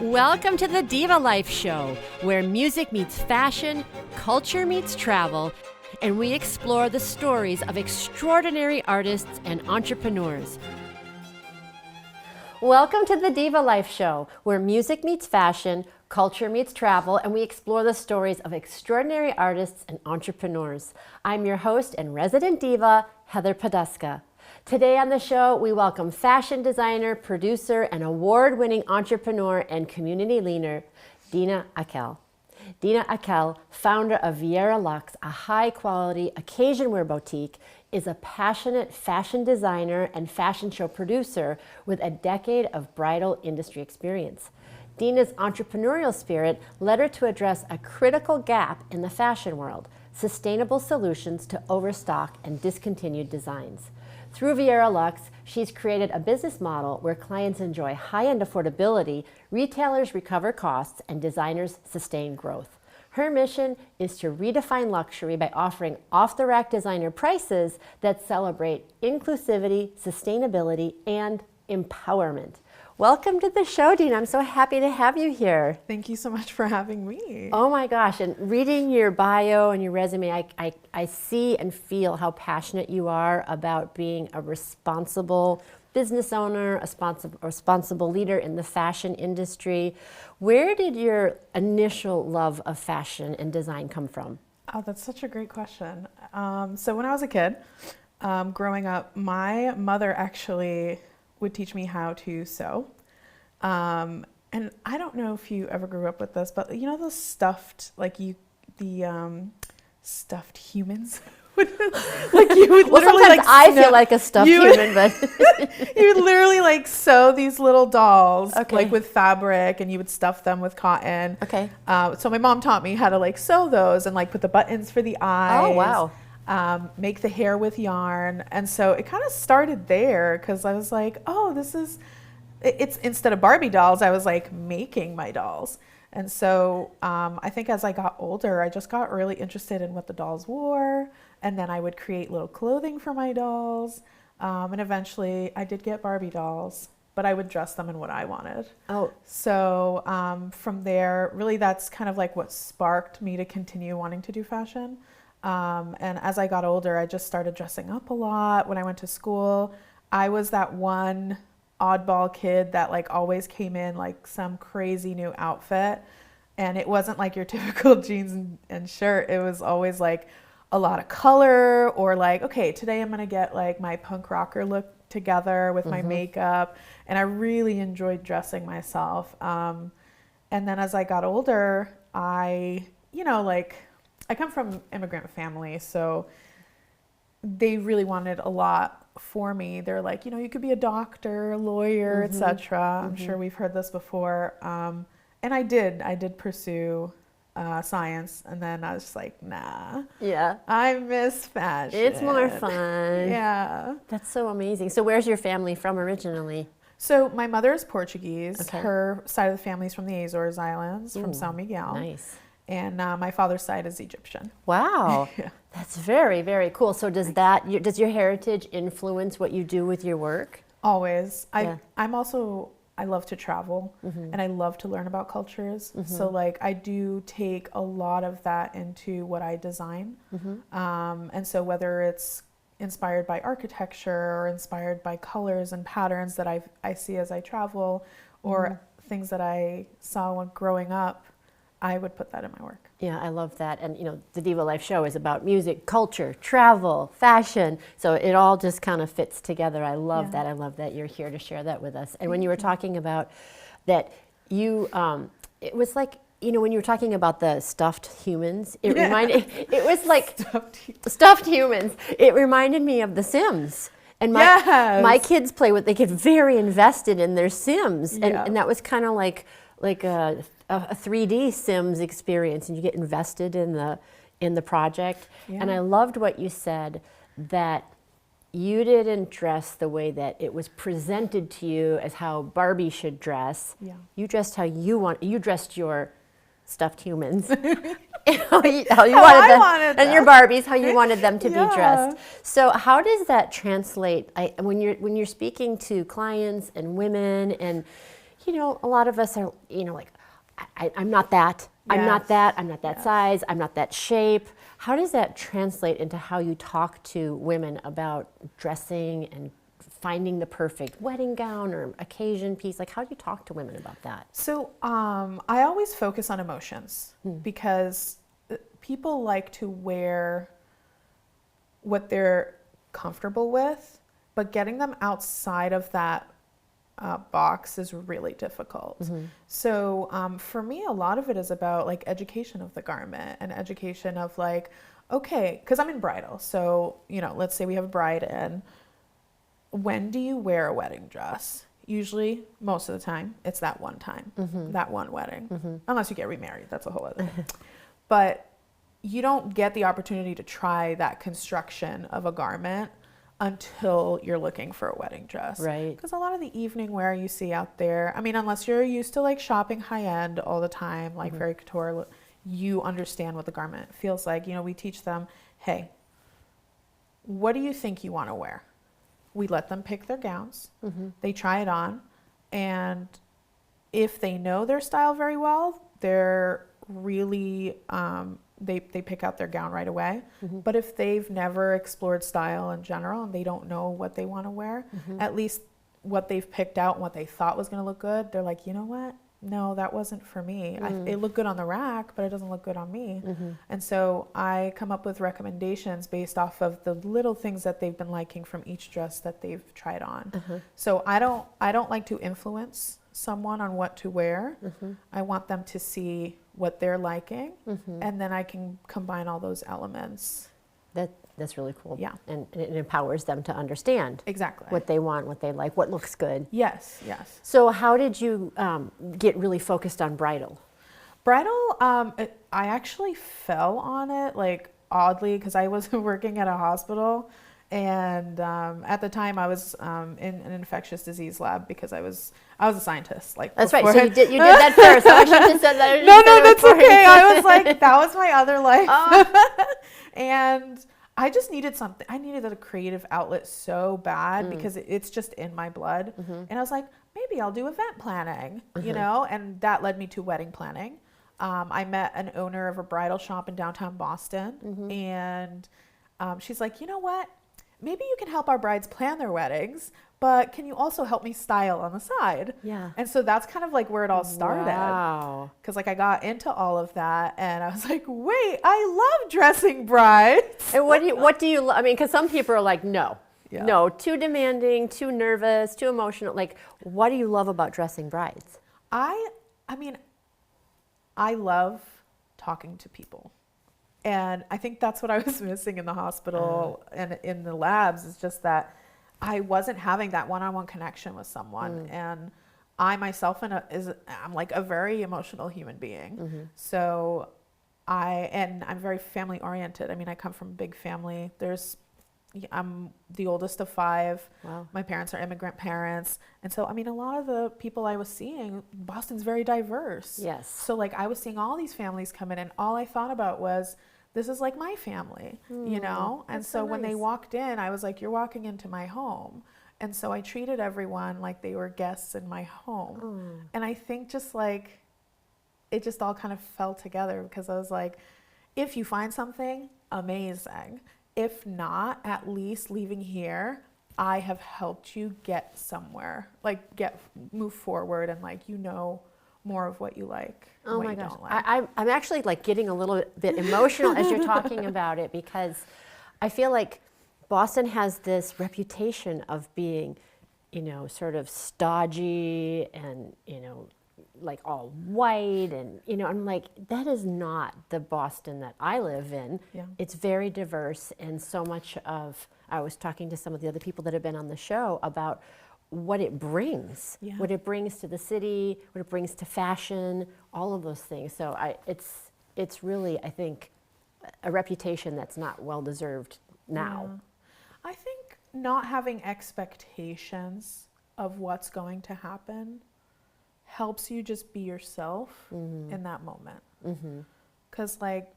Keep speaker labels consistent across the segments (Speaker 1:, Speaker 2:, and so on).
Speaker 1: Welcome to the Diva Life Show, where music meets fashion, culture meets travel, and we explore the stories of extraordinary artists and entrepreneurs. Welcome to the Diva Life Show, where music meets fashion, culture meets travel, and we explore the stories of extraordinary artists and entrepreneurs. I'm your host and resident diva, Heather Poduska. Today on the show, we welcome fashion designer, producer, and award-winning entrepreneur and community leader, Dina Akel. Dina Akel, founder of Viera Luxe, a high-quality occasion wear boutique, is a passionate fashion designer and fashion show producer with a decade of bridal industry experience. Dina's entrepreneurial spirit led her to address a critical gap in the fashion world: sustainable solutions to overstock and discontinued designs. Through Viera Luxe, she's created a business model where clients enjoy high-end affordability, retailers recover costs, and designers sustain growth. Her mission is to redefine luxury by offering off-the-rack designer prices that celebrate inclusivity, sustainability, and empowerment. Welcome to the show, Dina. I'm so happy to have you here.
Speaker 2: Thank you so much for having me.
Speaker 1: Oh my gosh, and reading your bio and your resume, I see and feel how passionate you are about being a responsible business owner, a responsible leader in the fashion industry. Where did your initial love of fashion and design come from?
Speaker 2: Oh, that's such a great question. So when I was a kid, growing up, my mother actually would teach me how to sew. And I don't know if you ever grew up with this, but you know those stuffed, stuffed humans? Like you would literally
Speaker 1: sometimes I feel like a stuffed human, but
Speaker 2: you would literally like sew these little dolls,
Speaker 1: okay,
Speaker 2: like with fabric, and you would stuff them with cotton.
Speaker 1: Okay.
Speaker 2: So my mom taught me how to like sew those and like put the buttons for the eyes.
Speaker 1: Oh, wow.
Speaker 2: Make the hair with yarn. And so it kind of started there because I was like, oh, it's instead of Barbie dolls, I was like making my dolls. And so I think as I got older, I just got really interested in what the dolls wore. And then I would create little clothing for my dolls. And eventually I did get Barbie dolls, but I would dress them in what I wanted.
Speaker 1: Oh.
Speaker 2: So from there, really that's kind of like what sparked me to continue wanting to do fashion. And as I got older, I just started dressing up a lot. When I went to school, I was that one oddball kid that like always came in like some crazy new outfit. And it wasn't like your typical jeans and shirt. It was always like a lot of color, or like, okay, today I'm going to get like my punk rocker look together with my makeup. And I really enjoyed dressing myself. And then as I got older, I come from immigrant family, so they really wanted a lot for me. They're like, you could be a doctor, a lawyer, etc. I'm sure we've heard this before. And I did pursue science, and then I was just like, nah.
Speaker 1: Yeah.
Speaker 2: I miss fashion.
Speaker 1: It's more fun.
Speaker 2: Yeah.
Speaker 1: That's so amazing. So where's your family from originally?
Speaker 2: So my mother is Portuguese.
Speaker 1: Okay.
Speaker 2: Her side of the family is from the Azores Islands, from São Miguel.
Speaker 1: Nice.
Speaker 2: And my father's side is Egyptian.
Speaker 1: Wow.
Speaker 2: Yeah.
Speaker 1: That's very, very cool. So does your heritage influence what you do with your work?
Speaker 2: Always.
Speaker 1: Yeah.
Speaker 2: I love to travel, and I love to learn about cultures. So like I do take a lot of that into what I design. And so whether it's inspired by architecture or inspired by colors and patterns that I see as I travel, or things that I saw when growing up, I would put that in my work.
Speaker 1: Yeah, I love that. And the Diva Life Show is about music, culture, travel, fashion. So it all just kind of fits together. I love that. I love that you're here to share that with us. And when you were talking about that, it was like, when you were talking about the stuffed humans, it was like stuffed humans. It reminded me of The Sims. And my kids they get very invested in their Sims. And that was kind of like a 3D Sims experience, and you get invested in the project. Yeah. And I loved what you said, that you didn't dress the way that it was presented to you as how Barbie should dress. Yeah. You dressed how you dressed your stuffed humans. how you wanted them, and your Barbies, how you wanted them to be dressed. So how does that translate when you're speaking to clients and women, and a lot of us are, like, I'm not that. I'm not
Speaker 2: Yes.
Speaker 1: that. I'm not that
Speaker 2: Yes.
Speaker 1: size. I'm not that shape. How does that translate into how you talk to women about dressing and finding the perfect wedding gown or occasion piece? Like, how do you talk to women about that?
Speaker 2: So I always focus on emotions because people like to wear what they're comfortable with, but getting them outside of that box is really difficult. So for me, a lot of it is about like education of the garment and education of like, okay, because I'm in bridal. So, let's say we have a bride in. When do you wear a wedding dress? Usually, most of the time, it's that one time, that one wedding. Unless you get remarried, that's a whole other thing. But you don't get the opportunity to try that construction of a garment until you're looking for a wedding dress.
Speaker 1: Right.
Speaker 2: Because a lot of the evening wear you see out there, I mean, unless you're used to like shopping high end all the time, like very couture, you understand what the garment feels like. We teach them, hey, what do you think you want to wear? We let them pick their gowns. They try it on. And if they know their style very well, they're really, they pick out their gown right away. But if they've never explored style in general and they don't know what they want to wear, at least what they've picked out and what they thought was going to look good, they're like, you know what? No, that wasn't for me. It looked good on the rack, but it doesn't look good on me. And so I come up with recommendations based off of the little things that they've been liking from each dress that they've tried on. So I don't like to influence someone on what to wear. I want them to see what they're liking, and then I can combine all those elements.
Speaker 1: That's really cool.
Speaker 2: Yeah.
Speaker 1: And it empowers them to understand
Speaker 2: Exactly.
Speaker 1: what they want, what they like, what looks good.
Speaker 2: Yes.
Speaker 1: So how did you get really focused on bridal?
Speaker 2: Bridal, I actually fell on it, like, oddly, because I was working at a hospital. And at the time, I was in an infectious disease lab because I was a scientist. Like,
Speaker 1: that's right.
Speaker 2: before.
Speaker 1: So you did that first. So I should have said that.
Speaker 2: No, that's okay. I was like, that was my other life. And I just needed something. I needed a creative outlet so bad because it's just in my blood. And I was like, maybe I'll do event planning, and that led me to wedding planning. I met an owner of a bridal shop in downtown Boston, and she's like, you know what? Maybe you can help our brides plan their weddings, but can you also help me style on the side?
Speaker 1: Yeah.
Speaker 2: And so that's kind of like where it all started.
Speaker 1: Wow.
Speaker 2: Because like I got into all of that, and I was like, wait, I love dressing brides.
Speaker 1: And what do you? I mean, because some people are like, no, too demanding, too nervous, too emotional. Like, what do you love about dressing brides?
Speaker 2: I mean, I love talking to people. And I think that's what I was missing in the hospital and in the labs, is just that I wasn't having that one-on-one connection with someone. And I myself I'm like a very emotional human being. So I'm very family oriented. I mean, I come from a big family. I'm the oldest of 5.
Speaker 1: Wow.
Speaker 2: My parents are immigrant parents. And so, I mean, a lot of the people I was seeing, Boston's very diverse.
Speaker 1: Yes.
Speaker 2: So like I was seeing all these families come in, and all I thought about was, this is like my family, And so when they walked in, I was like, you're walking into my home. And so I treated everyone like they were guests in my home. And I think just like, it just all kind of fell together, because I was like, if you find something, amazing. If not, at least leaving here, I have helped you get somewhere, like move forward, and like, more of what you like.
Speaker 1: Oh
Speaker 2: what
Speaker 1: my
Speaker 2: you
Speaker 1: gosh.
Speaker 2: don't like.
Speaker 1: I'm actually like getting a little bit emotional as you're talking about it, because I feel like Boston has this reputation of being, sort of stodgy and, like all white, and I'm like, that is not the Boston that I live in.
Speaker 2: Yeah.
Speaker 1: It's very diverse, and so much of, I was talking to some of the other people that have been on the show about what it brings, what it brings to the city, what it brings to fashion, all of those things. So it's really, I think, a reputation that's not well deserved now.
Speaker 2: I think not having expectations of what's going to happen helps you just be yourself in that moment. Because like,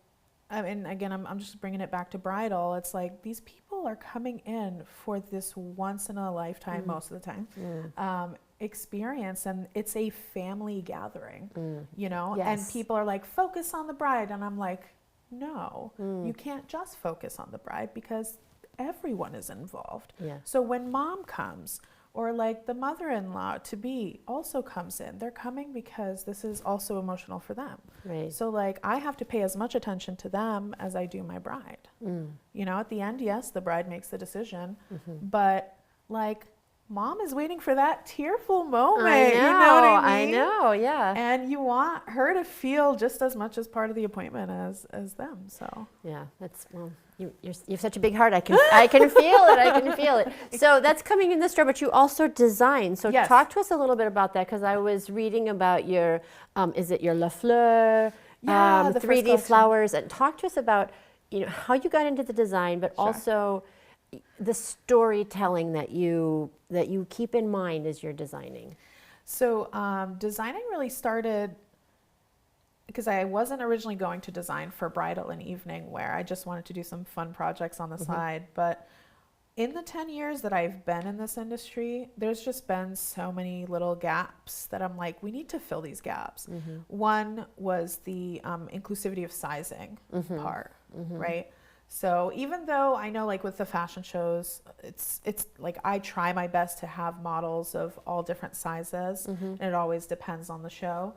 Speaker 2: I mean, again, I'm just bringing it back to bridal. It's like, these people are coming in for this once in a lifetime, most of the time. experience, and it's a family gathering, you know,
Speaker 1: Yes.
Speaker 2: and people are like, focus on the bride. And I'm like, no, you can't just focus on the bride because everyone is involved.
Speaker 1: Yeah.
Speaker 2: So when mom comes, or like the mother-in-law to be also comes in, they're coming because this is also emotional for them.
Speaker 1: Right.
Speaker 2: So like I have to pay as much attention to them as I do my bride. You know, at the end, yes, the bride makes the decision, but like mom is waiting for that tearful moment.
Speaker 1: I know,
Speaker 2: you know what I mean?
Speaker 1: I know, yeah.
Speaker 2: And you want her to feel just as much as part of the appointment as them. So
Speaker 1: Yeah, that's, well, you have such a big heart. I can feel it. I can feel it. So that's coming in the store, but you also design. So
Speaker 2: Yes.
Speaker 1: talk to us a little bit about that, because I was reading about your, is it your La Fleur,
Speaker 2: Yeah, the first
Speaker 1: 3D
Speaker 2: collection.
Speaker 1: flowers, and talk to us about, you know, how you got into the design, but
Speaker 2: Sure.
Speaker 1: also the storytelling that you keep in mind as you're designing.
Speaker 2: So designing really started because I wasn't originally going to design for bridal and evening wear. I just wanted to do some fun projects on the side. But in the 10 years that I've been in this industry, there's just been so many little gaps that I'm like, we need to fill these gaps. One was the inclusivity of sizing part, right? So even though I know like with the fashion shows, it's like I try my best to have models of all different sizes, and it always depends on the show.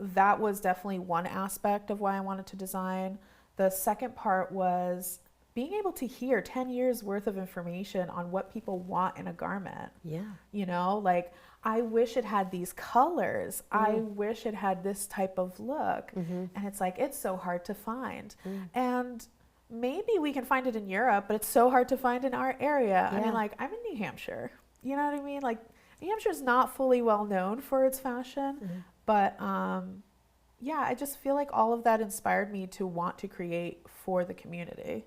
Speaker 2: That was definitely one aspect of why I wanted to design. The second part was being able to hear 10 years worth of information on what people want in a garment.
Speaker 1: Yeah.
Speaker 2: You know, like I wish it had these colors. I wish it had this type of look. And it's like, it's so hard to find. And maybe we can find it in Europe, but it's so hard to find in our area. I
Speaker 1: Yeah.
Speaker 2: mean, like I'm in New Hampshire. You know what I mean? Like New Hampshire is not fully well known for its fashion, but yeah, I just feel like all of that inspired me to want to create for the community.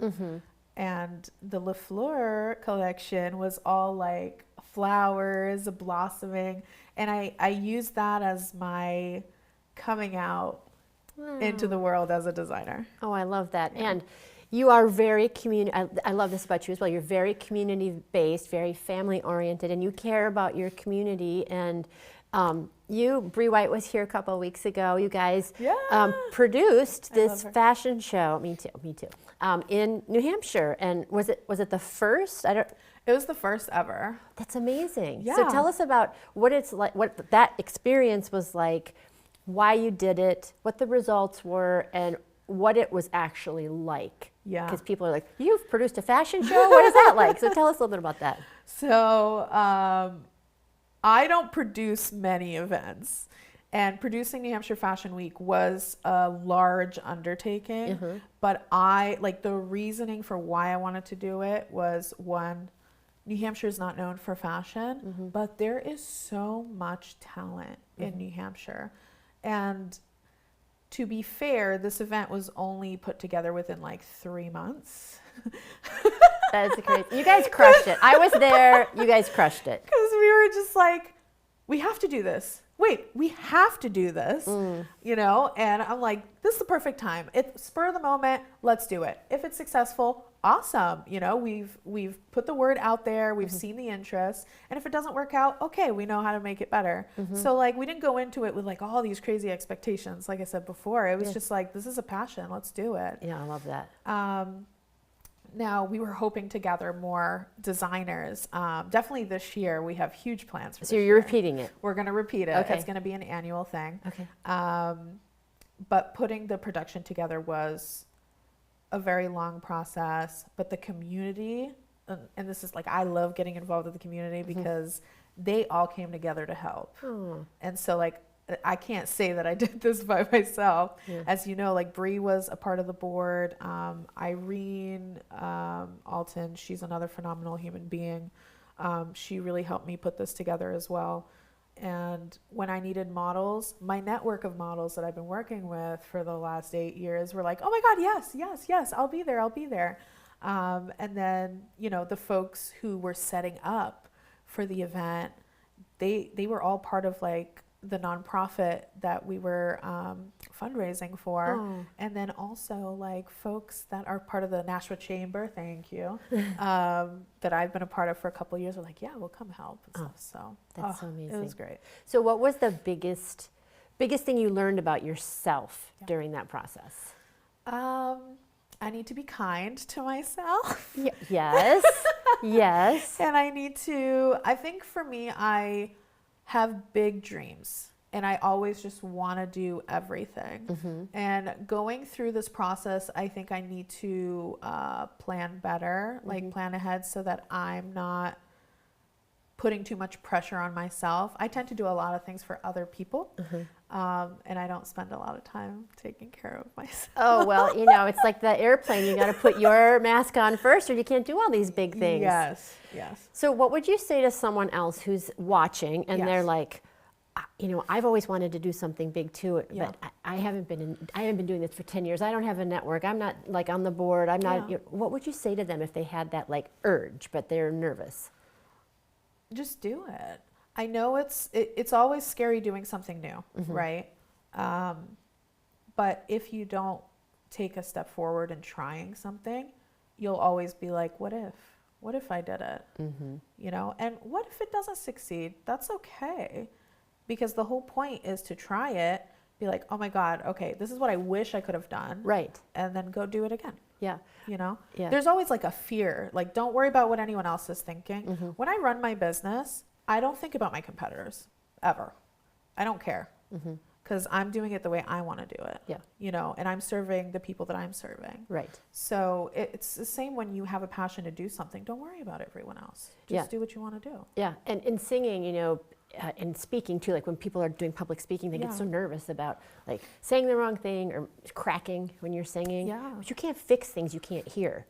Speaker 2: And the La Fleur collection was all like flowers, blossoming. And I used that as my coming out into the world as a designer.
Speaker 1: Oh, I love that. And you are very I love this about you as well. You're very community-based, very family-oriented, and you care about your community. And Bree White was here a couple of weeks ago. You guys produced this fashion show. Me too. In New Hampshire. And was it the first?
Speaker 2: It was the first ever.
Speaker 1: That's amazing.
Speaker 2: Yeah.
Speaker 1: So tell us about what it's like, what that experience was like, why you did it, what the results were, and what it was actually like.
Speaker 2: Yeah.
Speaker 1: Because people are like, you've produced a fashion show? What is that like? So tell us a little bit about that.
Speaker 2: So I don't produce many events. And producing New Hampshire Fashion Week was a large undertaking. But the reasoning for why I wanted to do it was, one, New Hampshire is not known for fashion, but there is so much talent in New Hampshire. And to be fair, this event was only put together within like 3 months.
Speaker 1: That is crazy. You guys crushed it. I was there. You guys crushed it.
Speaker 2: Because we were just like, we have to do this. Wait, we have to do this, you know? And I'm like, this is the perfect time. It's spur of the moment. Let's do it. If it's successful, awesome. You know, we've put the word out there. We've seen the interest. And if it doesn't work out, okay, we know how to make it better. So like, we didn't go into it with like all these crazy expectations. Like I said before, it was just like, this is a passion. Let's do it.
Speaker 1: Yeah, I love that.
Speaker 2: Now, we were hoping to gather more designers. Definitely this year, we have huge plans for this
Speaker 1: So you're
Speaker 2: year.
Speaker 1: repeating it.
Speaker 2: We're going to repeat it.
Speaker 1: Okay.
Speaker 2: It's going to be an annual thing.
Speaker 1: Okay.
Speaker 2: But putting the production together was a very long process. But the community, and this is like, I love getting involved with the community because they all came together to help. And so like, I can't say that I did this by myself. As you know, like Bree was a part of the board. Irene Alton, she's another phenomenal human being. She really helped me put this together as well. And when I needed models, my network of models that I've been working with for the last 8 years were like, oh my God, yes, I'll be there. And then, you know, the folks who were setting up for the event, they were all part of like the nonprofit that we were fundraising for.
Speaker 1: Oh.
Speaker 2: And then also like folks that are part of the Nashua Chamber, thank you, that I've been a part of for a couple of years were like, yeah, we'll come help and stuff. So
Speaker 1: That's so amazing.
Speaker 2: it was great.
Speaker 1: So what was the biggest thing you learned about yourself during that process?
Speaker 2: I need to be kind to myself.
Speaker 1: Yes. Yes.
Speaker 2: And I think for me, I have big dreams and I always just want to do everything. And going through this process, I think I need to plan better, like plan ahead so that I'm not putting too much pressure on myself. I tend to do a lot of things for other people. And I don't spend a lot of time taking care of myself.
Speaker 1: Oh, well, you know, it's like the airplane. You got to put your mask on first or you can't do all these big things.
Speaker 2: Yes, yes.
Speaker 1: So what would you say to someone else who's watching and they're like, you know, I've always wanted to do something big too, but I haven't been doing this for 10 years. I don't have a network. I'm not like on the board. I'm not, you know, what would you say to them if they had that like urge, but they're nervous?
Speaker 2: Just do it. I know it's always scary doing something new, right? But if you don't take a step forward in trying something, you'll always be like, what if I did it? You know, and what if it doesn't succeed? That's okay. Because the whole point is to try it, be like, oh my God, okay, this is what I wish I could have done.
Speaker 1: Right.
Speaker 2: And then go do it again.
Speaker 1: Yeah.
Speaker 2: You know,
Speaker 1: Yeah.
Speaker 2: there's always like a fear, like don't worry about what anyone else is thinking. When I run my business, I don't think about my competitors ever. I don't care because I'm doing it the way I want to do it.
Speaker 1: Yeah.
Speaker 2: You know, and I'm serving the people that I'm serving.
Speaker 1: Right.
Speaker 2: So it's the same when you have a passion to do something. Don't worry about everyone else. Just do what you want to do.
Speaker 1: Yeah. And in singing, you know, and speaking too, like when people are doing public speaking, they get so nervous about like saying the wrong thing or cracking when you're singing.
Speaker 2: Yeah.
Speaker 1: But you can't fix things you can't hear.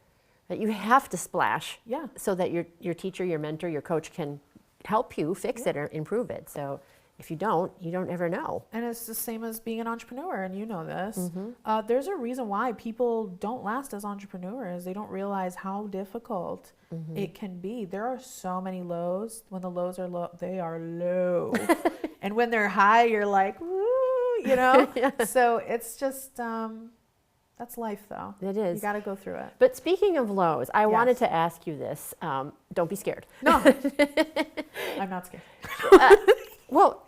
Speaker 1: That you have to splash.
Speaker 2: Yeah.
Speaker 1: So that your teacher, your mentor, your coach can help you fix it or improve it. So if you don't ever know.
Speaker 2: And it's the same as being an entrepreneur, and you know this. There's a reason why people don't last as entrepreneurs. They don't realize how difficult it can be. There are so many lows. When the lows are low, they are low. And when they're high, you're like, woo, you know? So it's just, that's life though.
Speaker 1: It is.
Speaker 2: You got to go through it.
Speaker 1: But speaking of lows, I wanted to ask you this. Don't be scared.
Speaker 2: No, I'm not scared.
Speaker 1: Well,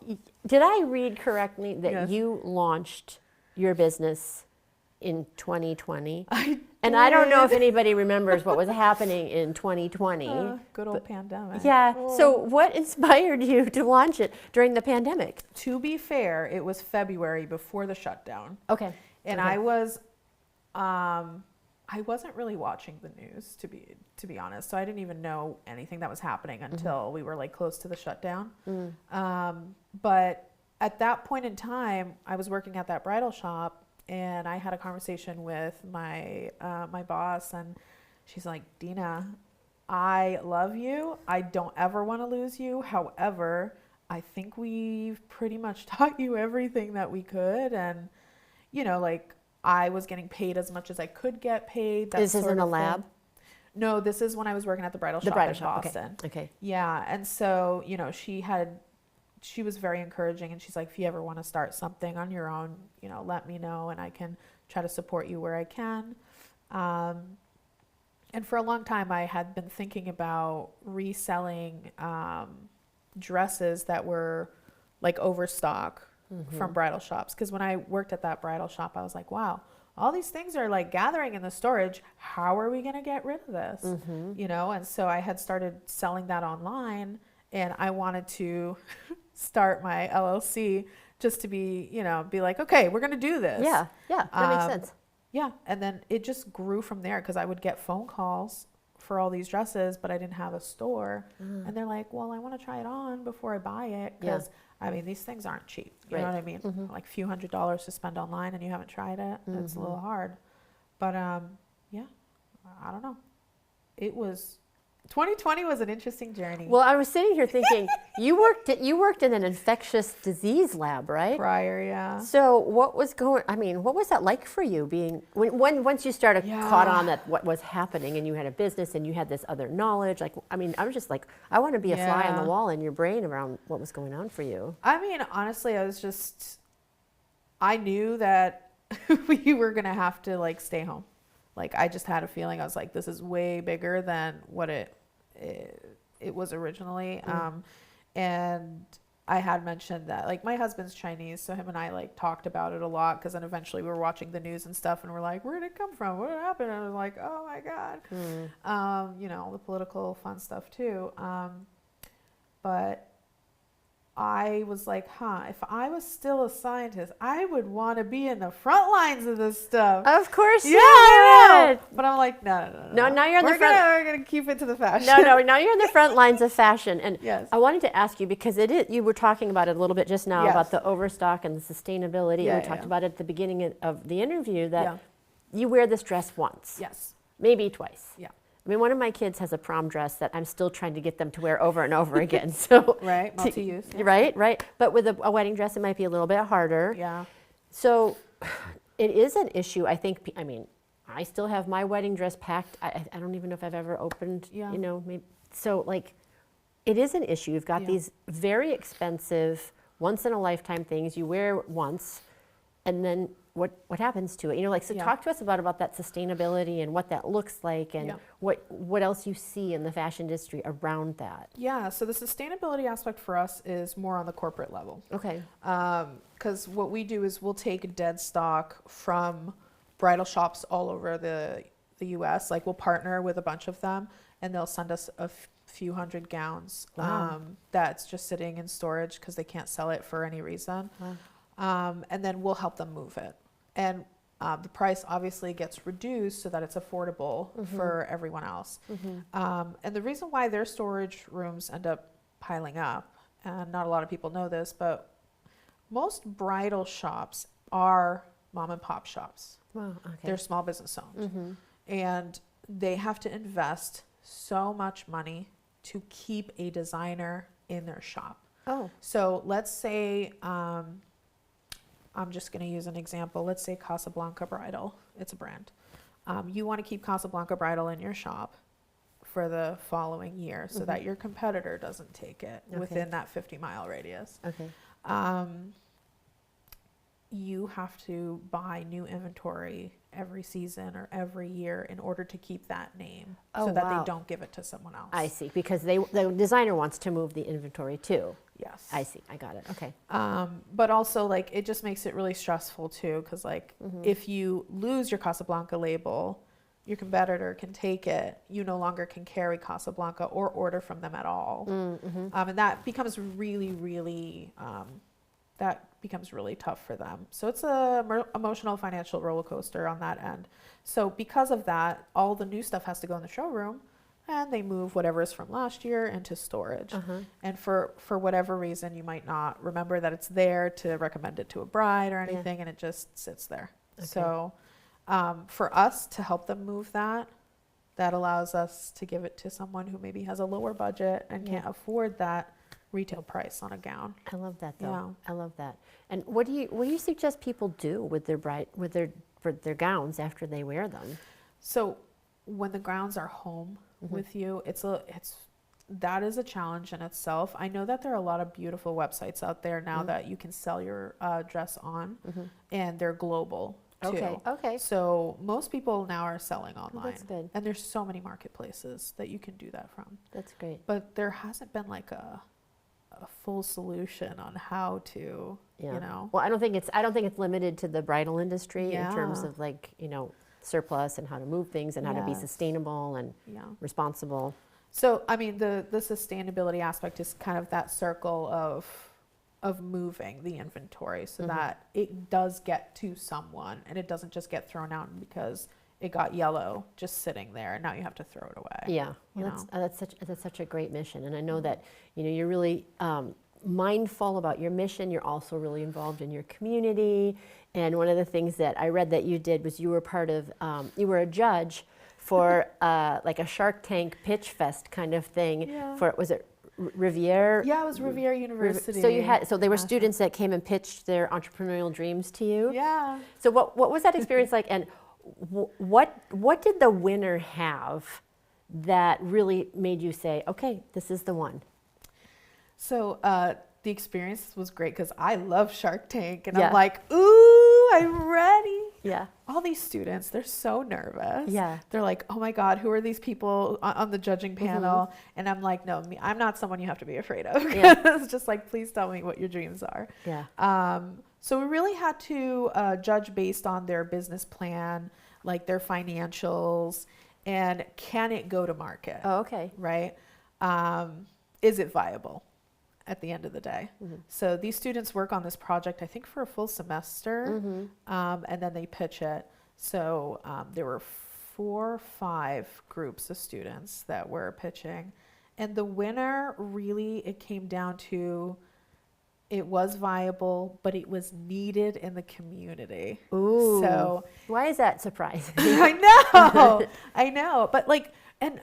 Speaker 1: did I read correctly that
Speaker 2: Yes.
Speaker 1: you launched your business in 2020?
Speaker 2: I
Speaker 1: And I don't know if anybody remembers what was happening in 2020.
Speaker 2: Good old pandemic.
Speaker 1: Yeah.
Speaker 2: Oh.
Speaker 1: So what inspired you to launch it during the pandemic?
Speaker 2: To be fair, it was February before the shutdown.
Speaker 1: Okay.
Speaker 2: And
Speaker 1: Okay.
Speaker 2: I wasn't really watching the news to be honest. So I didn't even know anything that was happening until we were like close to the shutdown. But at that point in time, I was working at that bridal shop and I had a conversation with my my boss, and she's like, Dina, I love you. I don't ever want to lose you. However, I think we've pretty much taught you everything that we could. And, you know, like I was getting paid as much as I could get paid.
Speaker 1: This is in a lab?
Speaker 2: No, this is when I was working at the bridal shop in Boston.
Speaker 1: Okay.
Speaker 2: Yeah. And so, you know, she was very encouraging, and she's like, if you ever want to start something on your own, you know, let me know and I can try to support you where I can. And for a long time, I had been thinking about reselling dresses that were like overstock from bridal shops. Because when I worked at that bridal shop, I was like, wow, all these things are like gathering in the storage. How are we going to get rid of this? You know, and so I had started selling that online, and I wanted to start my LLC just to be, you know, be like, okay, we're going to do this.
Speaker 1: Yeah. Yeah. That makes sense.
Speaker 2: Yeah. And then it just grew from there, because I would get phone calls for all these dresses, but I didn't have a store. And they're like, well, I want to try it on before I buy it. Because I mean, these things aren't cheap. You know what I mean? Like a few $100s to spend online and you haven't tried it. It's a little hard. But yeah, I don't know. It was 2020 was an interesting journey.
Speaker 1: Well, I was sitting here thinking, you worked in an infectious disease lab, right?
Speaker 2: Prior, yeah.
Speaker 1: So what was what was that like for you being, when once you started caught on that what was happening and you had a business and you had this other knowledge, like, I mean, I was just like, I want to be a fly on the wall in your brain around what was going on for you.
Speaker 2: I mean, honestly, I knew that we were going to have to like stay home. Like, I just had a feeling, I was like, this is way bigger than what it was originally. And I had mentioned that, like, my husband's Chinese, so him and I like talked about it a lot, because then eventually we were watching the news and stuff and we're like, where did it come from? What happened? And I was like, oh my God. You know, the political fun stuff too. But I was like, if I was still a scientist, I would want to be in the front lines of this stuff.
Speaker 1: Of course,
Speaker 2: yeah, I know. But I'm like, no.
Speaker 1: Now you're in the front.
Speaker 2: We're gonna keep it to the fashion.
Speaker 1: No. Now you're in the front lines of fashion, and
Speaker 2: yes.
Speaker 1: I wanted to ask you, because you were talking about it a little bit just now, about the overstock and the sustainability. And we talked about it at the beginning of the interview that you wear this dress once, maybe twice.
Speaker 2: Yeah.
Speaker 1: I mean, one of my kids has a prom dress that I'm still trying to get them to wear over and over again. So
Speaker 2: right, multi-use.
Speaker 1: Right. But with a wedding dress, it might be a little bit harder.
Speaker 2: Yeah.
Speaker 1: So it is an issue. I think. I mean, I still have my wedding dress packed. I don't even know if I've ever opened.
Speaker 2: Yeah.
Speaker 1: You know, maybe. So like, it is an issue. You've got these very expensive, once in a lifetime things you wear once, and then what happens to it? You know, like, so talk to us about that sustainability and what that looks like, and what else you see in the fashion industry around that.
Speaker 2: Yeah, so the sustainability aspect for us is more on the corporate level.
Speaker 1: Okay.
Speaker 2: Because what we do is we'll take dead stock from bridal shops all over the U.S. Like, we'll partner with a bunch of them, and they'll send us a few hundred gowns that's just sitting in storage because they can't sell it for any reason. Wow. And then we'll help them move it. And the price obviously gets reduced so that it's affordable for everyone else. And the reason why their storage rooms end up piling up, and not a lot of people know this, but most bridal shops are mom and pop shops.
Speaker 1: Wow, okay.
Speaker 2: They're small business owned. And they have to invest so much money to keep a designer in their shop.
Speaker 1: Oh.
Speaker 2: So let's say, I'm just going to use an example. Let's say Casablanca Bridal. It's a brand. You want to keep Casablanca Bridal in your shop for the following year so that your competitor doesn't take it within that 50-mile radius. Okay. You have to buy new inventory every season or every year in order to keep that name so that they don't give it to someone else.
Speaker 1: I see, because the designer wants to move the inventory too.
Speaker 2: Yes.
Speaker 1: I see, I got it, okay.
Speaker 2: But also, like, it just makes it really stressful too, because like if you lose your Casablanca label, your competitor can take it. You no longer can carry Casablanca or order from them at all. And that becomes really tough for them. So it's a emotional, financial roller coaster on that end. So because of that, all the new stuff has to go in the showroom, and they move whatever is from last year into storage. And for whatever reason, you might not remember that it's there to recommend it to a bride or anything, and it just sits there. Okay. So for us to help them move that allows us to give it to someone who maybe has a lower budget and can't afford that retail price on a gown.
Speaker 1: I love that though. Yeah. I love that. And what do you suggest people do with their gowns after they wear them?
Speaker 2: So when the gowns are home with you, that is a challenge in itself. I know that there are a lot of beautiful websites out there now that you can sell your dress on, and they're global too. Okay. So most people now are selling online. That's good. And there's so many marketplaces that you can do that from.
Speaker 1: That's great.
Speaker 2: But there hasn't been like a full solution on how to, you know.
Speaker 1: Well, I don't think it's limited to the bridal industry in terms of, like, you know, surplus and how to move things and how to be sustainable and responsible.
Speaker 2: So, I mean, the sustainability aspect is kind of that circle of moving the inventory so that it does get to someone and it doesn't just get thrown out because it got yellow just sitting there and now you have to throw it away.
Speaker 1: Yeah, that's such a great mission. And I know that, you know, you're really mindful about your mission. You're also really involved in your community. And one of the things that I read that you did was you were part of, you were a judge for like a Shark Tank pitch fest kind of thing.
Speaker 2: Yeah.
Speaker 1: Was it Riviere?
Speaker 2: Yeah, it was Riviere University.
Speaker 1: So they were students that came and pitched their entrepreneurial dreams to you?
Speaker 2: Yeah.
Speaker 1: So what was that experience like, and what did the winner have that really made you say, okay, this is the one?
Speaker 2: So the experience was great because I love Shark Tank, and
Speaker 1: Yeah.
Speaker 2: I'm like, ooh, I'm ready.
Speaker 1: Yeah.
Speaker 2: All these students, they're so nervous.
Speaker 1: Yeah.
Speaker 2: They're like, oh my God, who are these people on the judging panel? And I'm like, no, I'm not someone you have to be afraid of.
Speaker 1: Yeah.
Speaker 2: It's just like, please tell me what your dreams are.
Speaker 1: Yeah.
Speaker 2: So we really had to judge based on their business plan, like their financials, and can it go to market?
Speaker 1: Oh, okay.
Speaker 2: Right? Is it viable at the end of the day? So these students work on this project, I think, for a full semester, and then they pitch it. So there were 4 or 5 groups of students that were pitching. And the winner, really, it came down to, it was viable, but it was needed in the community.
Speaker 1: Ooh.
Speaker 2: So
Speaker 1: why is that surprising?
Speaker 2: I know. But like, and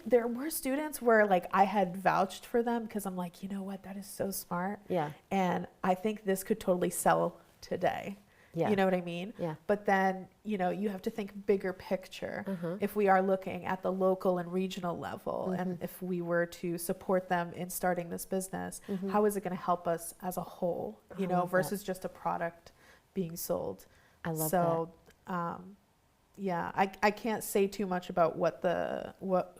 Speaker 2: there were students where like I had vouched for them because I'm like, you know what, that is so smart.
Speaker 1: Yeah.
Speaker 2: And I think this could totally sell today.
Speaker 1: Yeah.
Speaker 2: You know what I mean?
Speaker 1: Yeah.
Speaker 2: But then, you know, you have to think bigger picture. If we are looking at the local and regional level, and if we were to support them in starting this business, how is it going to help us as a whole, you know, versus just a product being sold?
Speaker 1: I love
Speaker 2: that. Yeah, I can't say too much about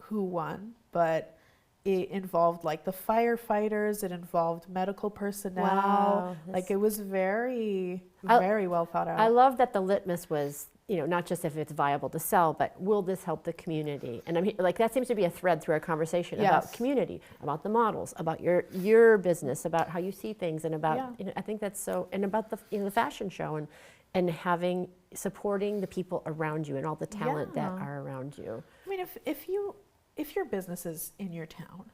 Speaker 2: who won, but it involved like the firefighters, it involved medical personnel.
Speaker 1: Wow,
Speaker 2: like it was very well thought out.
Speaker 1: I love that the litmus was, you know, not just if it's viable to sell, but will this help the community? And I mean, like that seems to be a thread through our conversation about community, about the models, about your business, about how you see things, and about you know, I think that's so, and about the the fashion show and supporting the people around you and all the talent that are around you.
Speaker 2: I mean, if your business is in your town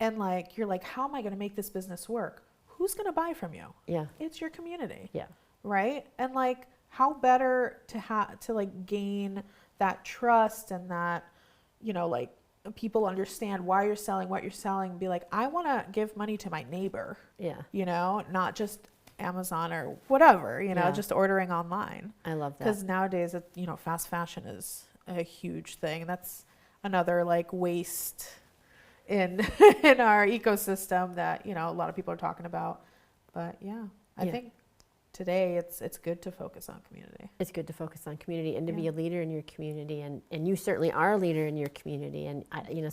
Speaker 2: and like you're like, how am I going to make this business work? Who's going to buy from you?
Speaker 1: Yeah.
Speaker 2: It's your community.
Speaker 1: Yeah.
Speaker 2: Right? And like, how better to like gain that trust and that, you know, like people understand why you're selling what you're selling, be like, I want to give money to my neighbor.
Speaker 1: Yeah.
Speaker 2: You know, not just Amazon or whatever, you know, just ordering online.
Speaker 1: I love that.
Speaker 2: Because nowadays, you know, fast fashion is a huge thing. That's another like waste in in our ecosystem that, you know, a lot of people are talking about. But yeah, I think today it's good to focus on community. It's good to focus on community and to be a leader in your community, and you certainly are a leader in your community. And you know,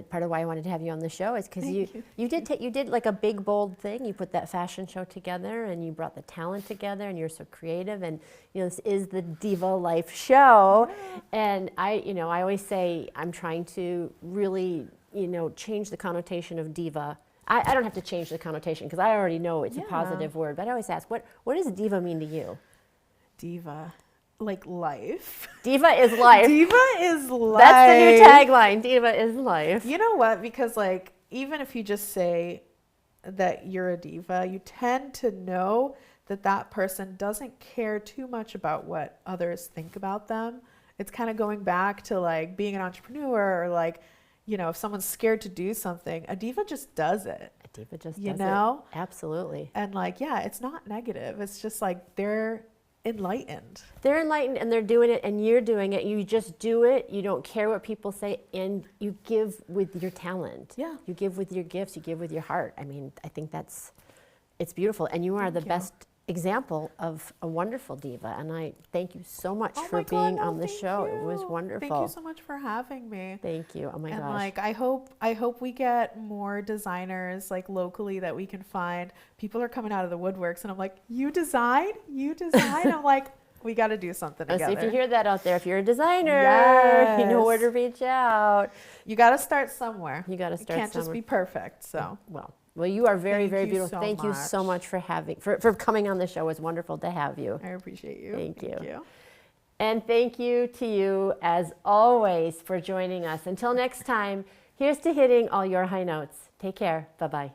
Speaker 2: part of why I wanted to have you on the show is because you did like a big bold thing. You put that fashion show together, and you brought the talent together, and you're so creative. And you know, this is the Diva Life show, and I always say I'm trying to really, you know, change the connotation of diva. I don't have to change the connotation because I already know it's a positive word, but I always ask, what does diva mean to you? Diva, like life. Diva is life. Diva is life. That's the new tagline, Diva is life. You know what? Because like, even if you just say that you're a diva, you tend to know that that person doesn't care too much about what others think about them. It's kind of going back to like being an entrepreneur, or like, you know, if someone's scared to do something, a diva just does it. A diva just does it. You know? Absolutely. And like, yeah, it's not negative. It's just like they're enlightened. They're enlightened and they're doing it and you're doing it. You just do it. You don't care what people say, and you give with your talent. Yeah. You give with your gifts. You give with your heart. I mean, I think it's beautiful. And you are the best example of a wonderful diva, and I thank you so much for being on the show. It was wonderful. Thank you so much for having me. Thank you. Oh my gosh. And like, I hope we get more designers like locally that we can find. People are coming out of the woodworks, and I'm like, you design? I'm like, we got to do something together. So if you hear that out there, if you're a designer, you know where to reach out. You got to start somewhere. You can't just be perfect. So Well, you are very, very beautiful. Thank you so much for coming on the show. It was wonderful to have you. I appreciate you. Thank you. And thank you to you, as always, for joining us. Until next time, here's to hitting all your high notes. Take care. Bye-bye.